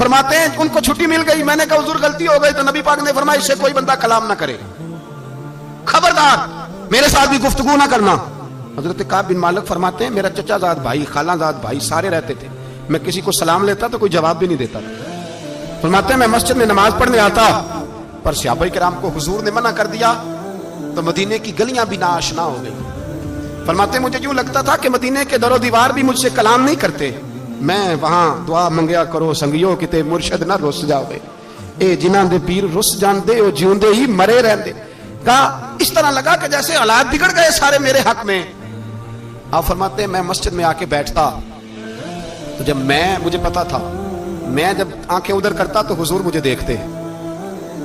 فرماتے ہیں ان کو چھٹی مل گئی. میں نے کہا حضور غلطی ہو گئی. تو نبی پاک نے فرمایا اس سے کوئی بندہ کلام نہ کرے, خبردار میرے ساتھ بھی گفتگو نہ کرنا. حضرت کعب بن مالک فرماتے ہیں میرا چچا زاد بھائی, خالہ زاد بھائی سارے رہتے تھے. میں کسی کو سلام لیتا تو کوئی جواب بھی نہیں دیتا تھا. فرماتے ہیں میں مسجد میں نماز پڑھنے آتا, پر صحابہ کرام کو حضور نے منع کر دیا تو مدینے کی گلیاں بھی ناآشنا ہو گئی. فرماتے ہیں مجھے یوں لگتا تھا کہ مدینے کے در و دیوار بھی مجھ سے کلام نہیں کرتے. میں وہاں دعا منگیا کرو سنگیو کتے مرشد نہ رس جاوے, اے جنہاں دے پیر رس جاندے او جیوندے ہی مرے رہندے. کہا اس طرح لگا کہ جیسے حالات بگڑ گئے سارے میرے حق میں. آپ فرماتے ہیں میں مسجد میں آ کے بیٹھتا تو جب مجھے پتا تھا میں جب آنکھیں ادھر کرتا تو حضور مجھے دیکھتے,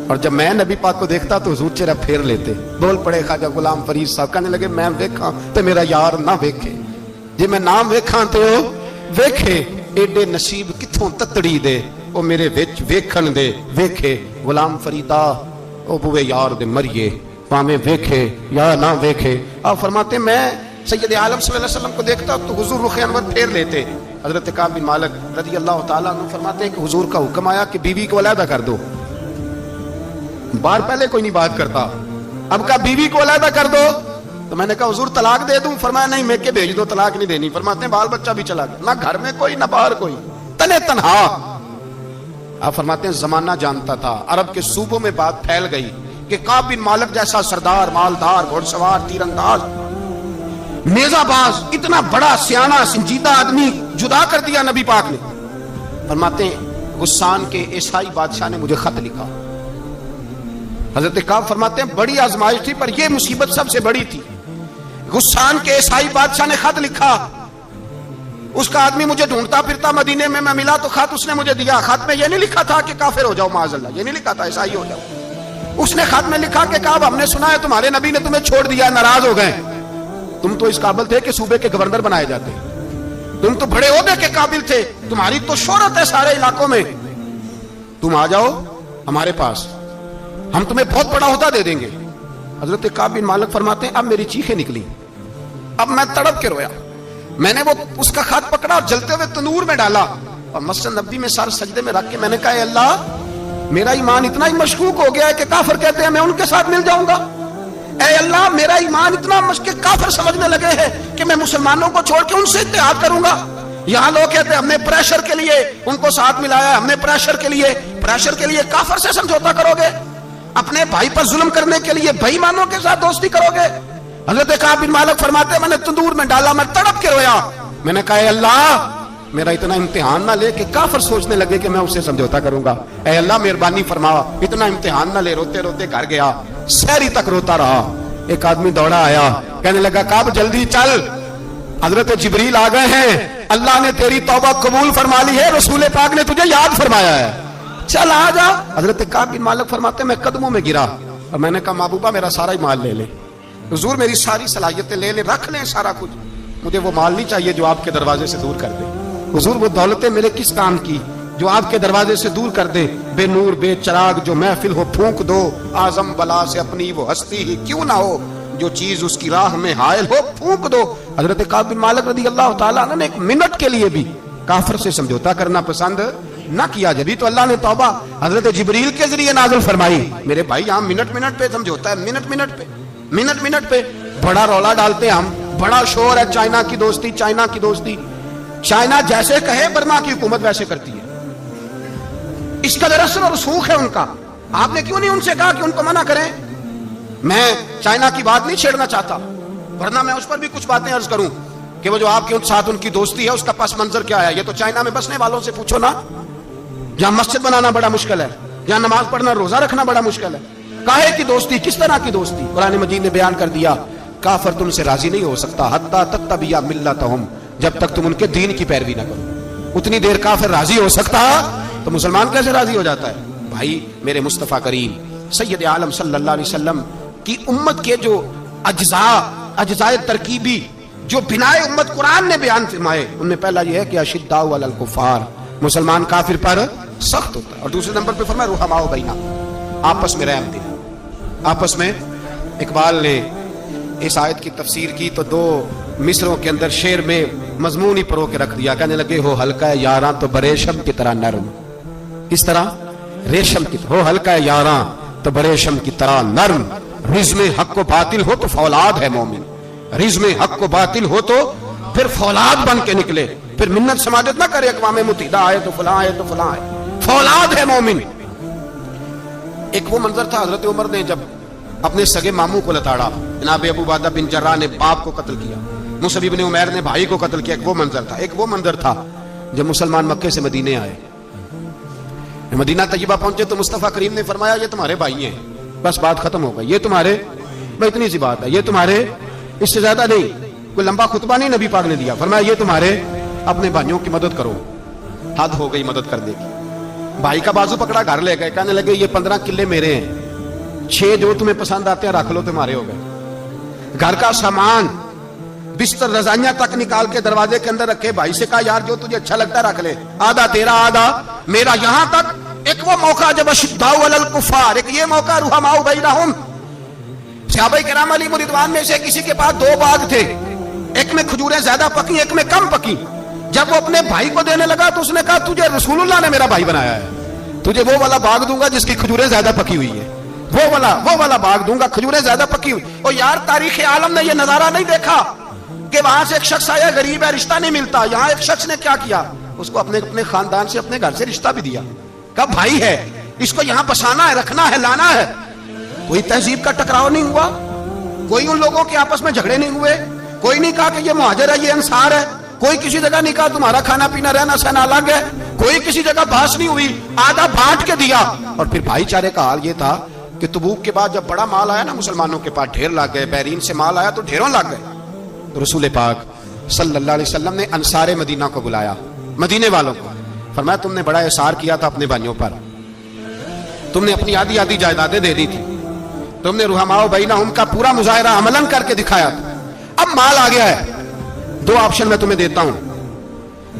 اور جب میں نبی پاک کو دیکھتا تو حضور چہرہ پھیر لیتے. بول پڑے خواجہ غلام فرید صاحب, کہنے لگے میں ویکھاں تے میرا یار نہ ویکھے, جے میں نام ویکھاں تے او ویکھے. ایڈے نصیب کتھوں تتڑی دے او میرے وچ ویکھن دے ویکھے. غلام فریدا او بوے یار دے مریے پاویں ویکھے یا نہ ویکھے. آپ فرماتے میں سید عالم صلی اللہ علیہ وسلم کو دیکھتا تو حضور رخ انور پھیر لیتے. حضرت کعب بن مالک رضی اللہ تعالیٰ عنہ فرماتے ہیں کہ حضور کا حکم آیا کہ بیوی کو علیحدہ کر دو. بار پہلے کوئی نہیں بات کرتا, اب کہا بیوی کو علیحدہ کر دو. تو میں نے کہا حضور طلاق دے دوں. فرمایا نہیں میں کے بھیج دو, طلاق نہیں دینی. فرماتے ہیں بال بچہ بھی چلا گیا, نہ گھر میں کوئی نہ باہر کوئی, تنے تنہا. آپ فرماتے ہیں زمانہ جانتا تھا, عرب کے صوبوں میں بات پھیل گئی کہ کعب بن مالک جیسا سردار, مالدار, گھوڑ سوار, تیر انداز, نیزہ باز, اتنا بڑا سیانہ سنجیدہ آدمی جدا کر دیا نبی پاک نے. فرماتے ہیں غسان کے عیسائی بادشاہ نے مجھے خط لکھا. حضرت کعب فرماتے ہیں بڑی آزمائش تھی پر یہ مصیبت سب سے بڑی تھی. غسان کے عیسائی بادشاہ نے خط لکھا. اس کا آدمی مجھے ڈھونڈتا پھرتا مدینے میں ملا تو خط اس نے مجھے دیا. خط میں یہ نہیں لکھا تھا کہ کافر ہو جاؤ معاذ اللہ, یہ نہیں لکھا تھا عیسائی ہو جاؤ. اس نے خط میں لکھا کہ کعب ہم نے سنا ہے تمہارے نبی نے تمہیں چھوڑ دیا, ناراض ہو گئے. تم تو اس قابل تھے کہ صوبے کے گورنر بنائے جاتے, تم تو بڑے عہدے کے قابل تھے, تمہاری تو شہرت ہے سارے علاقوں میں, تم آ جاؤ ہمارے پاس, ہم تمہیں بہت بڑا عہدہ دے دیں گے. حضرت کعب بن مالک فرماتے ہیں اب میری چیخیں نکلی, اب میں تڑپ کے رویا. میں نے وہ اس کا خط پکڑا اور جلتے ہوئے تنور میں ڈالا اور مسجد نبوی میں سر سجدے میں رکھ کے میں نے کہا اے اللہ میرا ایمان اتنا ہی مشکوک ہو گیا ہے کہ کافر کہتے ہیں میں ان کے ساتھ مل جاؤں گا. اے اللہ میرا ایمان اتنا مشکوک, کافر سمجھنے لگے ہیں کہ میں مسلمانوں کو چھوڑ کے ان سے اتحاد کروں گا. یہاں لوگ کہتے ہیں ہم نے پریشر کے لیے ان کو ساتھ ملایا, ہم نے پریشر کے لیے کافر سے سمجھوتا کرو گے, اپنے بھائی پر ظلم کرنے کے لیے بھائی مانوں کے ساتھ دوستی کرو گے. حضرت کعب بن مالک فرماتے ہیں میں نے تندور میں ڈالا, میں تڑپ کے رویا. میں نے کہا اے اللہ میرا اتنا امتحان نہ لے کہ کافر سوچنے لگے کہ میں اسے سمجھوتا کروں گا. اے اللہ مہربانی فرما, اتنا امتحان نہ لے. روتے روتے گھر گیا, سحری تک روتا رہا. ایک آدمی دوڑا آیا, کہنے لگا کعب جلدی چل, حضرت جبریل آ گئے ہیں, اللہ نے تیری توبہ قبول فرما لی ہے, رسول پاک نے تجھے یاد فرمایا ہے, چل آ جا. حضرت کعب بن مالک فرماتے میں قدموں میں گرا اور میں نے کہا محبوبہ میرا سارا ہی مال لے لے, حضور میری ساری صلاحیتیں لے لے, رکھ لیں سارا کچھ, مجھے وہ مال نہیں چاہیے جو آپ کے دروازے سے دور کر دے. حضور وہ دولتیں میرے کس کام کی جو آپ کے دروازے سے دور کر دے. بے نور بے چراغ جو محفل ہو پھونک دو, اعظم بلا سے اپنی وہ ہستی ہی کیوں نہ ہو, جو چیز اس کی راہ میں حائل ہو پھونک دو. حضرت کعب بن مالک رضی اللہ تعالیٰ عنہ نے ایک منٹ کے لیے بھی کافر سے سمجھوتا کرنا پسند نہ کیا. جبھی تو اللہ نے توبہ حضرت جبریل کے ذریعے نازل فرمائی. میرے بھائی یہاں منٹ پہ سمجھوتا ہے, منٹ پہ بڑا رولا ڈالتے ہم, بڑا شور ہے چائنا کی دوستی. چائنا جیسے کہے برما کی حکومت ویسے کرتی ہے, اس کا اثر اور رسوخ ہے ان کا. آپ نے کیوں نہیں ان سے کہا کہ ان کو منع کریں؟ میں چائنا کی بات نہیں چھیڑنا چاہتا, ورنہ میں اس پر بھی کچھ باتیں عرض کروں کہ وہ جو آپ کے ساتھ ان کی دوستی ہے اس کا پس منظر کیا ہے. یہ تو چائنا میں بسنے والوں سے پوچھو نا, جہاں مسجد بنانا بڑا مشکل ہے, جہاں نماز پڑھنا روزہ رکھنا بڑا مشکل ہے. کاہے کی دوستی, کس طرح کی دوستی؟ قرآن مجید نے بیان کر دیا کافر تم سے راضی نہیں ہو سکتا حتی تتبع ملتہم, جب تک تم ان کے دین کی پیروی نہ کرو. اتنی دیر کافر راضی ہو سکتا تو مسلمان کیسے راضی ہو جاتا ہے؟ بھائی میرے مصطفیٰ کریم سید عالم صلی اللہ علیہ وسلم کی امت کے جو اجزاء ترکیبی جو بنائے امت قرآن نے بیان فرمائے, ان میں پہلا یہ ہے کہ اشداء علی الکفار, مسلمان کافر پر سخت ہوتا ہے, اور دوسرے نمبر پہ فرمایا رحماء بینہم, آپس میں رحم دل, آپس میں. اقبال نے اس آیت کی تفسیر کی تو 2 مصروں کے اندر شعر میں مضمون ہی پرو کے رکھ دیا, کہنے لگے ہو ہلکا یاراں تو بریشم کی طرح نرم, اس طرح ریشم کی ہو ہلکا یاراں تو بریشم کی طرح نرم، رزم حق و باطل ہو تو فولاد ہے مومن، رزم حق و باطل ہو تو پھر فولاد بن کے نکلے، پھر منت سماجت نہ کرے اقوام متحدہ آئے تو فلاں آئے تو فلاں آئے، فولاد ہے مومن۔ ایک وہ منظر تھا حضرت عمر نے جب اپنے سگے ماموں کو لتاڑا، جناب ابو عبیدہ بن جراح نے باپ کو قتل کیا، مصعب بن عمیر نے بھائی کو قتل کیا، ایک وہ منظر تھا۔ ایک وہ منظر تھا جب مسلمان مکے سے مدینے آئے، مدینہ طیبہ پہنچے تو مصطفیٰ کریم نے فرمایا یہ تمہارے بھائی ہیں، بس بات ختم ہو گئی، یہ تمہارے، بس اتنی سی بات ہے، یہ تمہارے، اس سے زیادہ نہیں، کوئی لمبا خطبہ نہیں نبی پاک نے دیا، فرمایا یہ تمہارے اپنے بھائیوں کی مدد کرو، حد ہو گئی مدد کرنے کی۔ بھائی کا بازو پکڑا، گھر لے گئے، کہنے لگے یہ 15 قلعے میرے ہیں، 6 جو تمہیں پسند آتے ہیں رکھ لو، تمہارے ہو گئے۔ گھر کا سامان، بستر رضائیاں تک نکال کے دروازے کے اندر رکھے، بھائی سے کہا یار جو تجھے اچھا لگتا ہے رکھ لے، آدھا تیرا آدھا میرا۔ یہاں تک ایک وہ موقع جب اشداء علی الکفار، ایک یہ موقع رحماء بینہم، صحابہ کرام علیہم رضوان میں سے کسی کے پاس 2 باغ تھے، ایک میں کھجوریں زیادہ پکی، ایک میں کم پکی۔ جب وہ اپنے بھائی کو دینے لگا تو اس نے کہا تجھے رسول اللہ نے میرا بھائی بنایا ہے، تجھے وہ والا باغ دوں گا جس کی کھجوریں زیادہ پکی ہوئی ہے، وہ والا باغ دوں گا کھجوریں زیادہ پکی ہوئی۔ اور یار تاریخ عالم نے یہ نظارہ نہیں دیکھا کہ وہاں سے ایک شخص آیا غریب ہے رشتہ نہیں ملتا، یہاں ایک شخص نے کیا کیا، اس کو اپنے خاندان سے اپنے گھر سے رشتہ بھی دیا، کہا بھائی ہے اس کو یہاں بسانا ہے، رکھنا ہے، لانا ہے۔ کوئی تہذیب کا ٹکراؤ نہیں ہوا، کوئی ان لوگوں کے آپس میں جھگڑے نہیں ہوئے، کوئی نہیں کہا کہ یہ مہاجر ہے یہ انصار ہے، کوئی کسی جگہ نہیں کہا تمہارا کھانا پینا رہنا سہنا الگ ہے، کوئی کسی جگہ بحث نہیں ہوئی، آدھا بانٹ کے دیا۔ اور پھر بھائی چارے کا حال یہ تھا کہ تبوک کے بعد جب بڑا مال آیا نا مسلمانوں کے پاس، ڈھیر لگ گئے، بحرین سے مال آیا تو ڈھیروں لگ گئے۔ رسول پاک صلی اللہ علیہ وسلم نے انصار مدینہ کو بلایا، مدینے والوں کو، فرمایا تم نے بڑا احسار کیا تھا اپنے بھائیوں پر، تم نے اپنی آدھی آدھی جائیدادیں دے دی تھی، تم نے رحماء بینہم کا پورا مظاہرہ عملاً کر کے دکھایا تھا، اب مال آ گیا ہے، 2 آپشن میں تمہیں دیتا ہوں،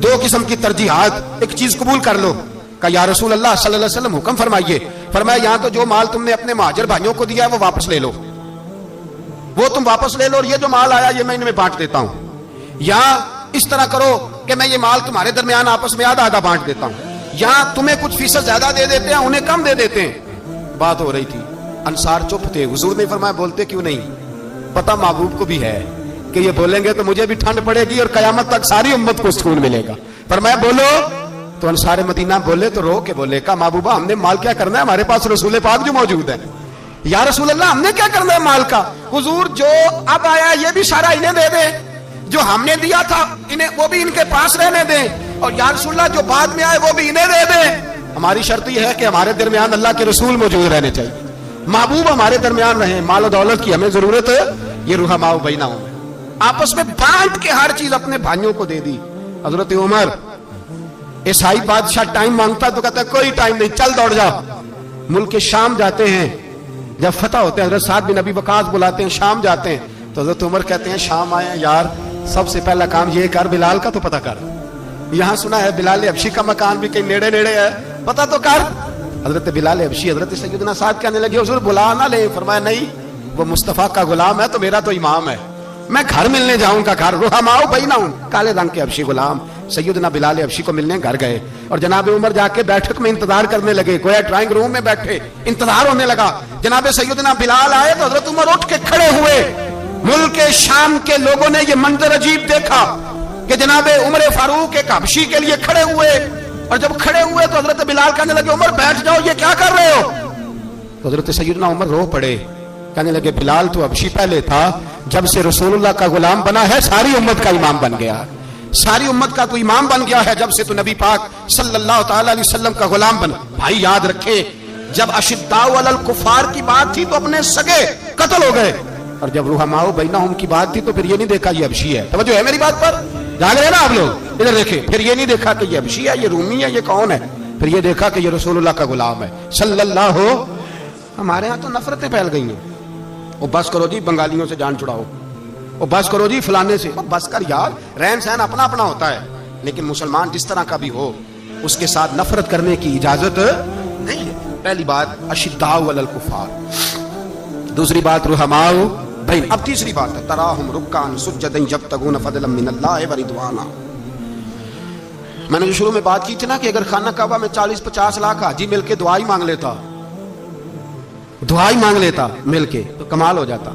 2 قسم کی ترجیحات، ایک چیز قبول کر لو۔ کہا یا رسول اللہ صلی اللہ علیہ وسلم حکم فرمائیے۔ فرمایا یہاں تو جو مال تم نے اپنے مہاجر بھائیوں کو دیا ہے وہ واپس لے لو، وہ تم واپس لے لو، اور یہ جو مال آیا یہ میں ان میں بانٹ دیتا ہوں، یا اس طرح کرو کہ میں یہ مال تمہارے درمیان آپس میں آدھا آدھا بانٹ دیتا ہوں، یہاں تمہیں کچھ فیصد زیادہ دے دیتے ہیں انہیں کم دے دیتے ہیں۔ بات ہو رہی تھی، انصار چپ تھے، حضور نے فرمایا بولتے کیوں نہیں، پتہ محبوب کو بھی ہے کہ یہ بولیں گے تو مجھے بھی ٹھنڈ پڑے گی اور قیامت تک ساری امت کو سکون ملے گا۔ فرمایا بولو، تو انصار مدینہ بولے تو رو کے بولے، کہا محبوبہ ہم نے مال کیا کرنا ہے، ہمارے پاس رسول پاک جو موجود ہے، یا رسول اللہ ہم نے کیا کرنا ہے مال کا، حضور جو اب آیا یہ بھی سارا انہیں دے دیں، جو ہم نے دیا تھا انہیں وہ بھی ان کے پاس رہنے دیں، اور یا رسول اللہ جو بعد میں آئے وہ بھی انہیں دے دیں۔ ہماری شرط یہ ہے کہ ہمارے درمیان اللہ کے رسول موجود رہنے چاہیے، محبوب ہمارے درمیان رہیں، مال و دولت کی ہمیں ضرورت ہے، یہ رحماء بینہم ہے، آپس میں بانٹ کے ہر چیز اپنے بھائیوں کو دے دی۔ حضرت عمر عیسائی بادشاہ ٹائم مانگتا تو کہتا ہے کوئی ٹائم نہیں، چل دوڑ جا۔ ملک شام جاتے ہیں، جب فتح ہوتے ہیں حضرت سعد بن ابی وقاص بلاتے ہیں، شام جاتے ہیں تو حضرت عمر کہتے ہیں شام آئے ہیں یار، سب سے پہلا کام یہ کر بلال کا تو پتہ کر، یہاں سنا ہے بلال حبشی کا مکان بھی کہیں نیڑے نیڑے ہے، پتہ تو کر۔ حضرت بلال حبشی حضرت سیدنا سعد کہنے لگے حضور بلا نہ لے، فرمایا نہیں وہ مصطفیٰ کا غلام ہے تو میرا تو امام ہے، میں گھر ملنے جاؤں گا، گھر رحماء بینہم، کالے رنگ کے حبشی غلام سیدنا بلال حبشی کو ملنے گھر گئے، اور جناب عمر جا کے بیٹھک میں انتظار کرنے لگے، گویا ڈرائنگ روم میں بیٹھے انتظار ہونے لگا۔ جناب سیدنا بلال آئے تو حضرت عمر اٹھ کے کھڑے ہوئے۔ ملک شام کے لوگوں نے یہ منظر عجیب دیکھا کہ جناب عمر فاروق ایک حبشی کے لیے کھڑے ہوئے، اور جب کھڑے ہوئے تو حضرت بلال کہنے لگے عمر بیٹھ جاؤ، یہ کیا کر رہے ہو؟ تو حضرت سیدنا عمر رو پڑے، کہنے لگے بلال تو حبشی پہلے تھا، جب سے رسول اللہ کا غلام بنا ہے ساری امت کا امام بن گیا، ساری امت کا تو امام بن گیا ہے جب سے تو نبی پاک صلی اللہ تعالی علیہ وسلم کا غلام بنا۔ بھائی یاد رکھے جب اشداء علی الکفار کی بات تھی تو اپنے سگے قتل ہو گئے، اور جب رحماء بینہم کی بات تھی تو پھر یہ نہیں دیکھا یہ حبشی ہے، توجہ ہے میری بات پر، جاگ رہے نا آپ لوگ، ادھر دیکھیں، پھر یہ نہیں دیکھا کہ یہ حبشی ہے، یہ رومی ہے، یہ کون ہے، پھر یہ دیکھا کہ یہ رسول اللہ کا غلام ہے صلی اللہ۔ ہمارے ہاں تو نفرتیں پھیل گئی ہیں، وہ بس کرو جی بنگالیوں سے جان چھڑاؤ، وہ بس کرو جی فلانے سے، بس کر یار، رہن سہن اپنا اپنا ہوتا ہے، لیکن مسلمان جس طرح کا بھی ہو اس کے ساتھ نفرت کرنے کی اجازت نہیں ہے۔ پہلی بات اشداء علی الکفار، دوسری بات رحماء بین، اب تیسری بات ہے تراہم رکعا سجدا یبتغون فضلا من اللہ ورضوانا۔ میں نے جو شروع میں بات کی تھی نا کہ اگر خانہ کعبہ میں 40-50 لاکھ حاجی مل کے دعائی مانگ لیتا مل کے تو کمال ہو جاتا.